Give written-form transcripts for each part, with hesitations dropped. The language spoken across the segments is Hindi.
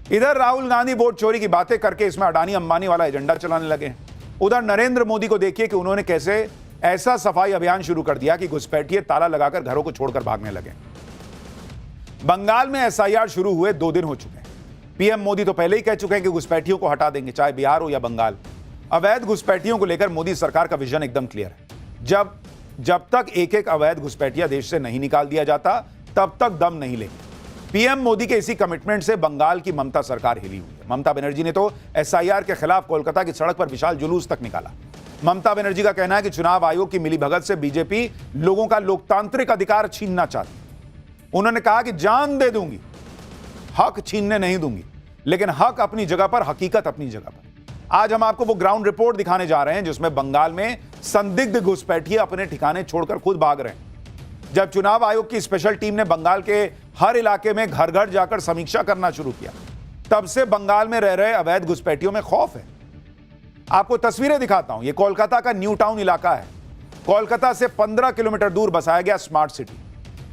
इधर राहुल गांधी वोट चोरी की बातें करके इसमें अडानी अंबानी वाला एजेंडा चलाने लगे हैं। उधर नरेंद्र मोदी को देखिए कि उन्होंने कैसे ऐसा सफाई अभियान शुरू कर दिया कि घुसपैठिए ताला लगाकर घरों को छोड़कर भागने लगे। बंगाल में एसआईआर शुरू हुए 2 दिन हो चुके हैं। पीएम मोदी तो पहले ही कह चुके हैं कि घुसपैठियों को हटा देंगे, चाहे बिहार हो या बंगाल। अवैध घुसपैठियों को लेकर मोदी सरकार का विजन एकदम क्लियर है। जब तक एक एक अवैध घुसपैठिया देश से नहीं निकाल दिया जाता, तब तक दम नहीं लेंगे। पीएम मोदी के इसी कमिटमेंट से बंगाल की ममता सरकार हिली हुई है। ममता बनर्जी ने तो एसआईआर के खिलाफ कोलकाता की सड़क पर विशाल जुलूस तक निकाला। ममता बनर्जी का कहना है कि चुनाव आयोग की मिलीभगत से बीजेपी लोगों का लोकतांत्रिक अधिकार छीनना चाहती है। उन्होंने कहा कि जान दे दूंगी, हक छीनने नहीं दूंगी, लेकिन हक अपनी जगह पर, हकीकत अपनी जगह पर। आज हम आपको वो ग्राउंड रिपोर्ट दिखाने जा रहे हैं जिसमें बंगाल में संदिग्ध घुसपैठिए अपने ठिकाने छोड़कर खुद भाग रहे हैं। जब चुनाव आयोग की स्पेशल टीम ने बंगाल के हर इलाके में घर घर जाकर समीक्षा करना शुरू किया, तब से बंगाल में रह रहे अवैध घुसपैठियों में खौफ है। आपको तस्वीरें दिखाता हूं। यह कोलकाता का न्यू टाउन इलाका है। कोलकाता से 15 किलोमीटर दूर बसाया गया स्मार्ट सिटी।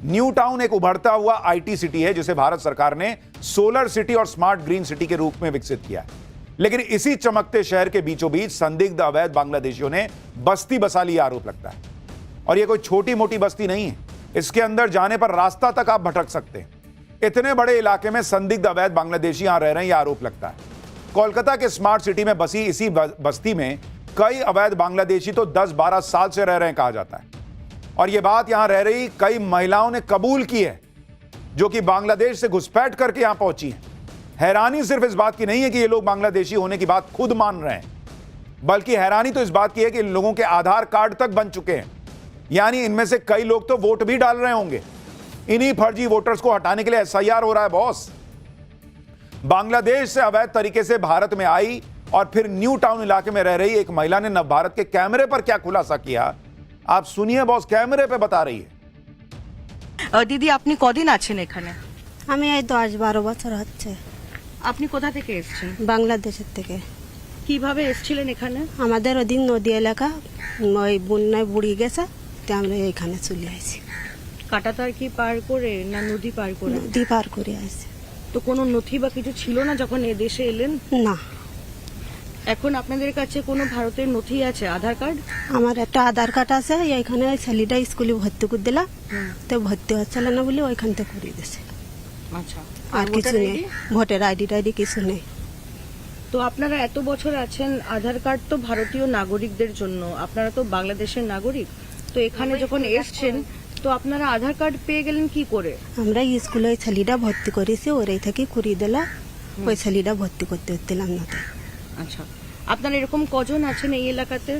न्यू टाउन एक उभरता हुआ आईटी सिटी है जिसे भारत सरकार ने सोलर सिटी और स्मार्ट ग्रीन सिटी के रूप में विकसित किया है। लेकिन इसी चमकते शहर के बीचों बीच संदिग्ध अवैध बांग्लादेशियों ने बस्ती बसा ली, आरोप लगता है। और यह कोई छोटी मोटी बस्ती नहीं है। इसके अंदर जाने पर रास्ता तक आप भटक सकते हैं। इतने बड़े इलाके में संदिग्ध अवैध बांग्लादेशी यहां रह रहे हैं, यह आरोप लगता है। कोलकाता के स्मार्ट सिटी में बसी इसी बस्ती में कई अवैध बांग्लादेशी तो 10-12 साल से रह रहे हैं कहा जाता है। और यह बात यहां रह रही कई महिलाओं ने कबूल की है, जो कि बांग्लादेश से घुसपैठ करके यहां पहुंची हैं। हैरानी सिर्फ इस बात की नहीं है कि ये लोग बांग्लादेशी होने की बात खुद मान रहे हैं, बल्कि हैरानी तो इस बात की है कि इन लोगों के आधार कार्ड तक बन चुके हैं। यानी इनमें से कई लोग तो वोट भी डाल रहे होंगे। इन्हीं फर्जी वोटर्स को हटाने के लिए एसआईआर हो रहा है बॉस। बांग्लादेश से अवैध तरीके से भारत में आई और फिर न्यू टाउन इलाके में रह रही एक महिला ने नवभारत के कैमरे पर क्या खुलासा किया, आप सुनिए बॉस। कैमरे पे बता रही है। দিদি আপনি কদিন আছেন এখানে? আমি এই 10-12 বছর হচ্ছে। আপনি কোথা থেকে এসেছেন? বাংলাদেশের থেকে। কিভাবে এসেছিলেন এখানে? আমাদের ওদিন নদী এলাকা, ওই বন্যায় বুড়ি গেছে, তো আমরা এখানে চলে আসি। কাটাতার কি পার করে না নদী পার করে? নদী পার করে আসি। তো কোনো নথি বা কিছু ছিল না যখন এ দেশে এলেন? না। এখন আপনাদের কাছে কোনো ভারতের নথি আছে, আধার কার্ড? আমার একটা আধার কার্ড আছে, এইখানে ছেলেটা স্কুলে ভর্তি করে দিলাম, তো ভর্তি হচ্ছিল না বলে ওইখান থেকে করে দিয়েছে। আচ্ছা, আর কিছু নেই, ভোটার আইডি টাইডি কিছু নেই। তো আপনারা এত বছর আছেন, আধার কার্ড তো ভারতীয় নাগরিকদের জন্য, আপনারা তো বাংলাদেশের নাগরিক, তো এখানে যখন এসছেন তো আপনারা আধার কার্ড পেয়ে গেলেন কি করে? আমরা স্কুলে ওই ছেলেটা ভর্তি করেছি, ওরাই থেকে করিয়ে দিলাম, ওই ছেলেটা ভর্তি করতে দিলাম না। আচ্ছা, আপনারা এরকম কজন আছেন এই এলাকাতে?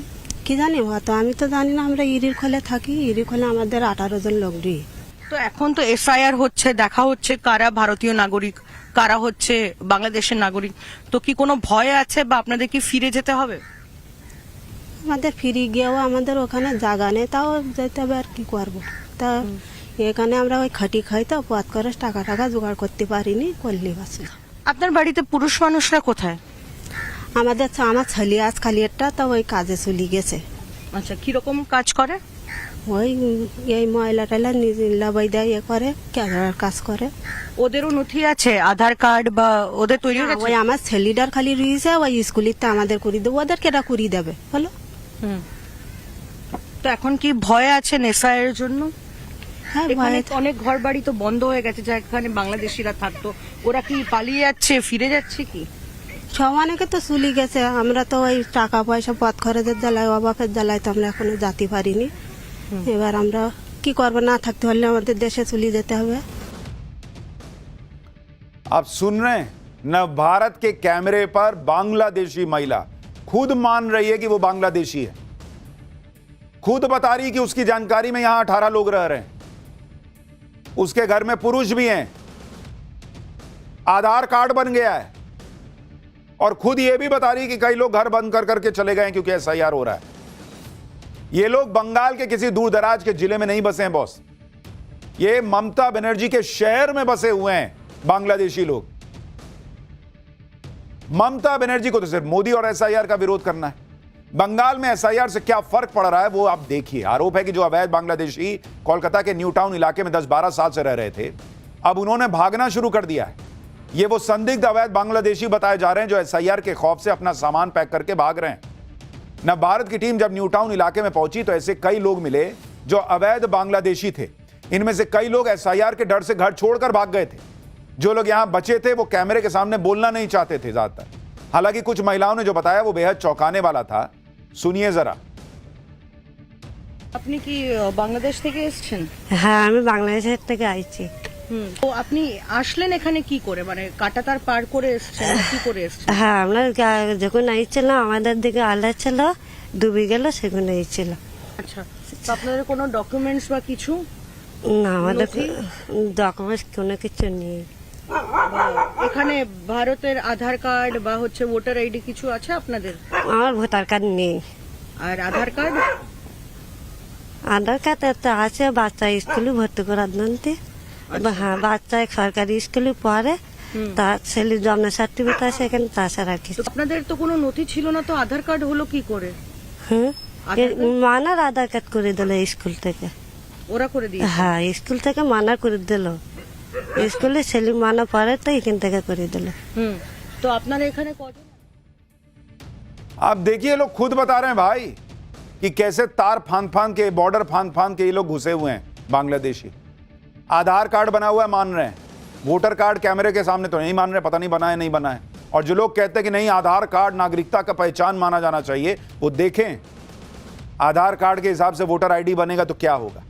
কি জানি, তো আমি তো জানি না। আমরা ইরির খোলে থাকি, ইরির খোলে আমাদের 18 জন লোক রই। তো এখন তো এসআইআর হচ্ছে, দেখা হচ্ছে কারা ভারতীয় নাগরিক, কারা হচ্ছে বাংলাদেশের নাগরিক। তো কি কোনো ভয় আছে বা আপনাদের কি ফিরে যেতে হবে? আমাদের ফিরে গিয়েও আমাদের ওখানে জায়গা নেই, তাও যেতে হবে, আর কি করবো। তা এখানে আমরা ওই খাটি খাই, তো পথ করে টাকা জোগাড় করতে পারিনি, করলে বাসে। আপনার বাড়িতে পুরুষ মানুষরা কোথায়? আমার ছেলে আজ খালি একটা, তো ওই কাজে চলে গেছে। আচ্ছা, কিরকম কাজ করে? ওই এই ময়লা টয়লা নিজে লাবাই দেয়, ইয়ে করে, ক্যামেরার কাজ করে। ওদেরও নথি আছে, আধার কার্ড বা ওদের তৈরি হয়ে গেছে? ওই আমার ছেলেটার খালি রয়েছে, ওই স্কুলিতে আমাদের করে দেবো, ওদের কেটা করিয়ে দেবে বলো। তো এখন কি ভয় আছে এসআইআর জন্য? হ্যাঁ, এখানে অনেক ঘর বাড়ি তো বন্ধ হয়ে গেছে, যেখানে বাংলাদেশিরা থাকতো, ওরা কি পালিয়ে যাচ্ছে, ফিরে যাচ্ছে কি? সব অনেকে তো চলে গেছে। আমরা তো ওই টাকা পয়সা পথ খরচের জ্বালায়, অবাকের জ্বালায় তো আমরা এখনো যেতে পারিনি। এবার আমরা কি করবো, না থাকতে হলে আমাদের দেশে চলে যেতে হবে। आप सुन रहे हैं, नव भारत के कैमरे पर बांग्लादेशी महिला खुद मान रही है कि वो बांग्लादेशी है, खुद बता रही है कि उसकी जानकारी में यहां 18 लोग रह रहे हैं, उसके घर में पुरुष भी हैं, आधार कार्ड बन गया है, और खुद ये भी बता रही है कि कई लोग घर बंद कर करके चले गए हैं क्योंकि एसआईआर हो रहा है। ये लोग बंगाल के किसी दूर दराज के जिले में नहीं बसे हैं बॉस, ये ममता बनर्जी के शहर में बसे हुए हैं बांग्लादेशी लोग। ममता बनर्जी को तो सिर्फ मोदी और एसआईआर का विरोध करना है। बंगाल में एसआईआर से क्या फर्क पड़ रहा है वो आप देखिए। आरोप है कि जो अवैध बांग्लादेशी कोलकाता के न्यू टाउन इलाके में 10-12 साल से रह रहे थे, अब उन्होंने भागना शुरू कर दिया है। ये वो संदिग्ध अवैध बांग्लादेशी बताए जा रहे हैं जो एसआईआर के खौफ से अपना सामान पैक करके भाग रहे हैं। न भारत की टीम जब न्यू टाउन इलाके में पहुंची तो ऐसे कई लोग मिले जो अवैध बांग्लादेशी थे। इनमें से कई लोग एसआईआर के डर से घर छोड़कर भाग गए थे। जो लोग यहां बचे थे वो कैमरे के सामने बोलना नहीं चाहते थे ज्यादातर। हालांकि कुछ महिलाओं ने जो बताया वो बेहद चौंकाने वाला था। सुनिए जरा। আপনি কি বাংলাদেশ থেকে এসেছেন? হ্যাঁ, আমি বাংলাদেশের থেকে আইছি। তো আপনি আসলেন এখানে কি করে, মানে কাটাতার পার করে এসেছেন, কি করে এসেছেন? হ্যাঁ, আমরা যখন আইছিলাম আমাদের দিকে আলা ছিল, ডুবে গেল, সেখানে আইছিল। আচ্ছা, তো আপনাদের কোনো ডকুমেন্টস বা কিছু? না, আমাদের নথি? ডকুমেন্টস কোনো কিছু নেই। এখানে ভারতের আধার কার্ড বা হচ্ছে ভোটার আইডি কিছু আছে আপনাদের? আমার ভোটার কার্ড নেই। আর আধার কার্ড? আধার কার্ড একটা আছে, বাচ্চা স্কুলে ভর্তি করার জন্য। হ্যাঁ, বাচ্চা সরকারি স্কুলে পড়ে, তার ছেলে জন্ম সার্টিফিকেট আছে এখানে, তাছাড়া আর কিছু। তো আপনাদের তো কোনো নথি ছিল না, তো আধার কার্ড হলো কি করে? হ্যাঁ, আধার কার্ড? মানার আধার কার্ড করে দিল স্কুল থেকে। ওরা করে দিয়ে? হ্যাঁ, স্কুল থেকে মানা করে দিল। স্কুলে ছেলে মানা পড়ে তো এখান থেকে করে দিল। তো আপনারা এখানে কজন? आप देखिए लोग खुद बता रहे हैं भाई कि कैसे तार फांद के, बॉर्डर फांद के ये लोग घुसे हुए हैं बांग्लादेशी। आधार कार्ड बना हुआ है मान रहे हैं, वोटर कार्ड कैमरे के सामने तो नहीं मान रहे, पता नहीं बना है नहीं बना है। और जो लोग कहते हैं कि नहीं आधार कार्ड नागरिकता का पहचान माना जाना चाहिए, वो देखें आधार कार्ड के हिसाब से वोटर आईडी बनेगा तो क्या होगा।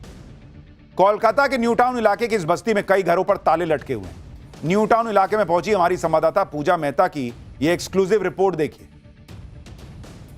कोलकाता के न्यू टाउन इलाके की इस बस्ती में कई घरों पर ताले लटके हुए हैं। न्यू टाउन इलाके में पहुंची हमारी संवाददाता पूजा मेहता की ये एक्सक्लूसिव रिपोर्ट देखिए।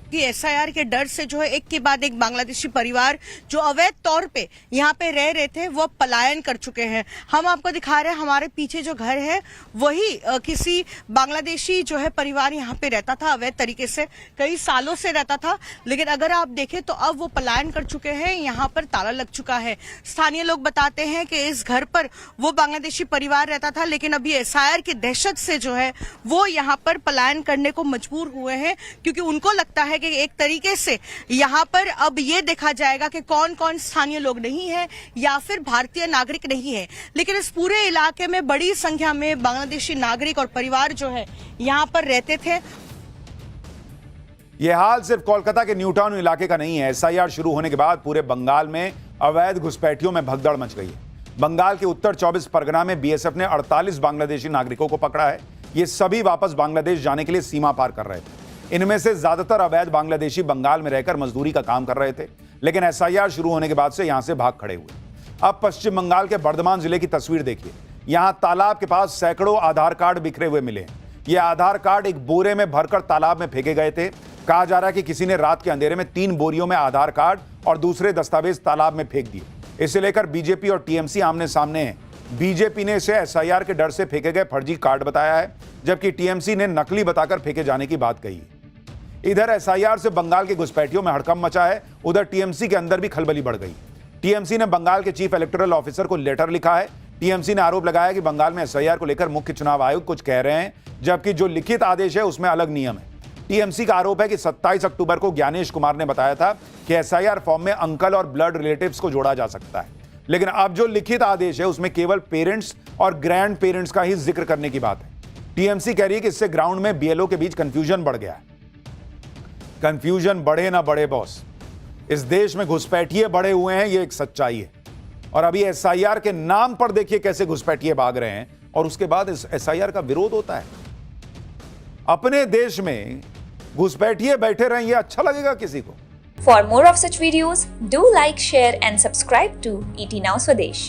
कि एसआईआर के डर से जो है एक के बाद एक बांग्लादेशी परिवार जो अवैध तौर पे यहाँ पे रह रहे थे वो पलायन कर चुके हैं। हम आपको दिखा रहे हैं हमारे पीछे जो घर है वही किसी बांग्लादेशी जो है परिवार यहाँ पे रहता था अवैध तरीके से, कई सालों से रहता था। लेकिन अगर आप देखें तो अब वो पलायन कर चुके हैं, यहाँ पर ताला लग चुका है। स्थानीय लोग बताते हैं कि इस घर पर वो बांग्लादेशी परिवार रहता था, लेकिन अभी एसआईआर की दहशत से जो है वो यहाँ पर पलायन करने को मजबूर हुए हैं, क्योंकि उनको लगता है कि एक तरीके से यहाँ पर अब ये देखा जाएगा कि कौन कौन स्थानीय लोग नहीं है या फिर भारतीय नागरिक नहीं है। लेकिन इस पूरे इलाके में बड़ी संख्या में बांग्लादेशी नागरिक और परिवार जो है यहाँ पर रहते थे। यह हाल सिर्फ कोलकाता के न्यू टाउन इलाके का नहीं है। एसआईआर शुरू होने के बाद पूरे बंगाल में अवैध घुसपैठियों में भगदड़ मच गई है। बंगाल के उत्तर 24 परगना में बीएसएफ ने 48 बांग्लादेशी नागरिकों को पकड़ा है। ये सभी वापस बांग्लादेश जाने के लिए सीमा पार कर रहे थे। इनमें से ज्यादातर अवैध बांग्लादेशी बंगाल में रहकर मजदूरी का काम कर रहे थे, लेकिन एसआईआर शुरू होने के बाद से यहां से भाग खड़े हुए। अब पश्चिम बंगाल के बर्धमान जिले की तस्वीर देखिए। यहां तालाब के पास सैकड़ों आधार कार्ड बिखरे हुए मिले हैं। ये आधार कार्ड एक बोरे में भरकर तालाब में फेंके गए थे। कहा जा रहा है कि किसी ने रात के अंधेरे में 3 बोरियों में आधार कार्ड और दूसरे दस्तावेज तालाब में फेंक दिए। इसे लेकर बीजेपी और टीएमसी आमने सामने हैं। बीजेपी ने इसे एसआईआर के डर से फेंके गए फर्जी कार्ड बताया है, जबकि टीएमसी ने नकली बताकर फेंके जाने की बात कही है। इधर एसआईआर से बंगाल के घुसपैठियों में हड़कंप मचा है, उधर टीएमसी के अंदर भी खलबली बढ़ गई। टीएमसी ने बंगाल के चीफ इलेक्टोरल ऑफिसर को लेटर लिखा है। टीएमसी ने आरोप लगाया कि बंगाल में एसआईआर को लेकर मुख्य चुनाव आयोग कुछ कह रहे हैं, जबकि जो लिखित आदेश है उसमें अलग नियम है। टीएमसी का आरोप है कि 27 अक्टूबर को ज्ञानेश कुमार ने बताया था कि एसआईआर फॉर्म में अंकल और ब्लड रिलेटिव्स को जोड़ा जा सकता है, लेकिन अब जो लिखित आदेश है उसमें केवल पेरेंट्स और ग्रैंड पेरेंट्स का ही जिक्र करने की बात है। टीएमसी कह रही है कि इससे ग्राउंड में बीएलओ के बीच कंफ्यूजन बढ़ गया है। कंफ्यूजन बढ़े ना बढ़े बॉस, इस देश में घुसपैठिए बढ़े हुए हैं, ये एक सच्चाई है। और अभी एसआईआर के नाम पर देखिए कैसे घुसपैठिए भाग रहे हैं, और उसके बाद इस एसआईआर का विरोध होता है। अपने देश में घुसपैठिए बैठे रहें, ये अच्छा लगेगा किसी को? For more of such videos, do like, share and subscribe to ET Now Swadesh.